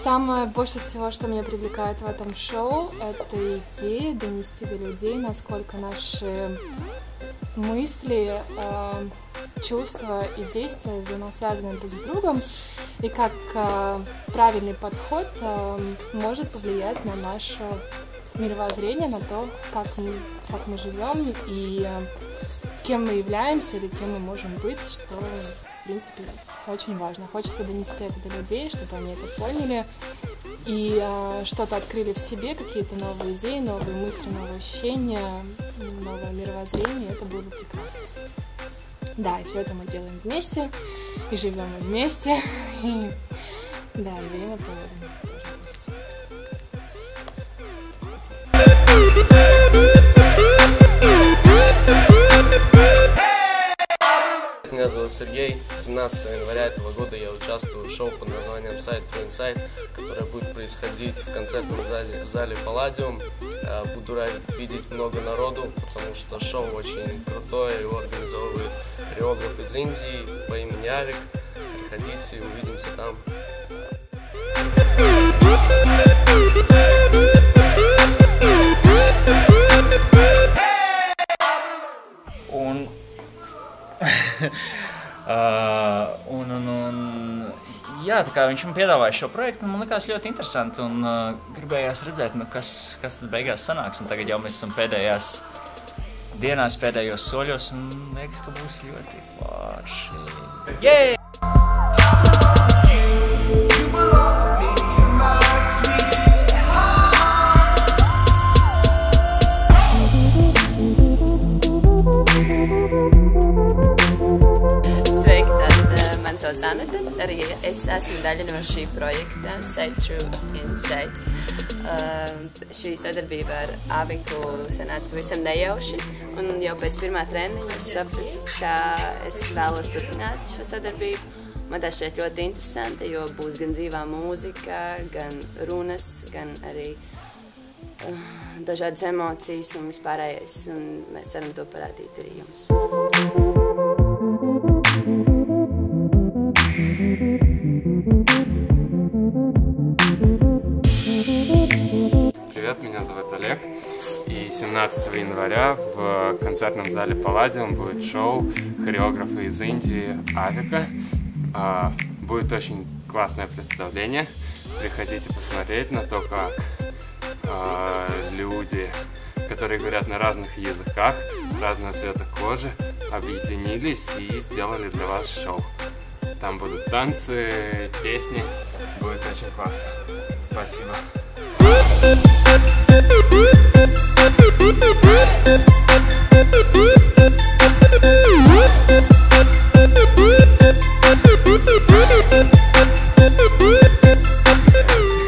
Самое больше всего, что меня привлекает в этом шоу, это идея донести до людей, насколько наши мысли, чувства и действия взаимосвязаны друг с другом, и как правильный подход может повлиять на наше мировоззрение, на то, как мы живем и кем мы являемся или кем мы можем быть, что, в принципе, очень важно. Хочется донести это до людей, чтобы они это поняли и что-то открыли в себе, какие-то новые идеи, новые мысли, новые ощущения, новое мировоззрение. Это было бы прекрасно. Да, и все это мы делаем вместе, и живем вместе, и да, и время проводим тоже вместе. Меня зовут Сергей. 17 января этого года я участвую в шоу под названием Side to Inside, которое будет происходить в концертном зале Palladium. Буду рад видеть много народу, потому что шоу очень крутое, его организовывает хореограф из Индии по имени Авик. Приходите, увидимся там. Jā, tā kā viņš man piedāvāja šo projektu, man likās ļoti interesanti un gribējās redzēt, kas tad beigās sanāks. Un tagad jau mēs esam pēdējās dienās, pēdējos soļos un liekas, ka būs ļoti forši. Yeah! Zanete, arī es esmu daļa no šī projekta Side to Inside. Šī sadarbība ar Aviku sanāca pavisam nejauši, un jau pēc pirmā treniņa es sapratu, ka es vēlos turpināt šo sadarbību. Man tā šķiet ļoti interesanti, jo būs gan dzīvā mūzika, gan runas, gan arī dažādas emocijas un vispārējais, un mēs ceram to parādīt arī jums. Привет, меня зовут Олег, и 17 января в концертном зале Palladium будет шоу хореографа из Индии Авика. Будет очень классное представление, приходите посмотреть на то, как люди, которые говорят на разных языках, разного цвета кожи, объединились и сделали для вас шоу. Там будут танцы, песни, будет очень классно. Спасибо.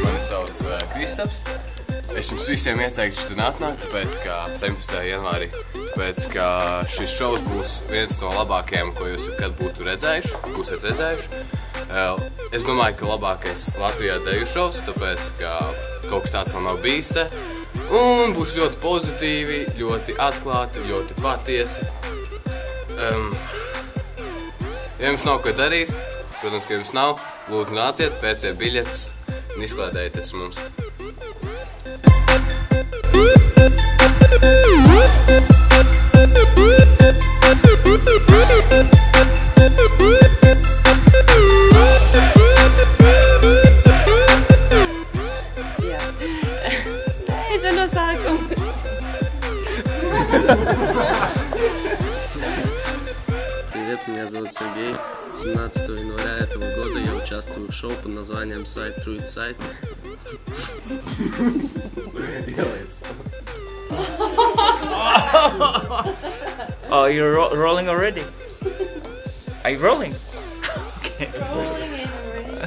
Mani sauc Kristaps. Es jums visiem ieteikšu atnākt, tāpēc, ka 17. janvārī, tāpēc, ka šis šovs būs viens no labākajiem, ko jūs jebkad būsiet redzējuši. Es domāju, ka labākais Latvijā deju šovs, tāpēc, ka kaut kas tāds vēl nav bijis te. Un būs ļoti pozitīvi, ļoti atklāti, ļoti patiesi. Ja jums nav ko darīt, protams, ka jums nav, lūdzu nāciet, pērciet biļetes un izklaidējieties mums. Привет, меня зовут Сергей. 17 января этого года я участвую в шоу под названием Side to Inside. Oh, you're rolling already? Are you rolling? Okay. Rolling in already.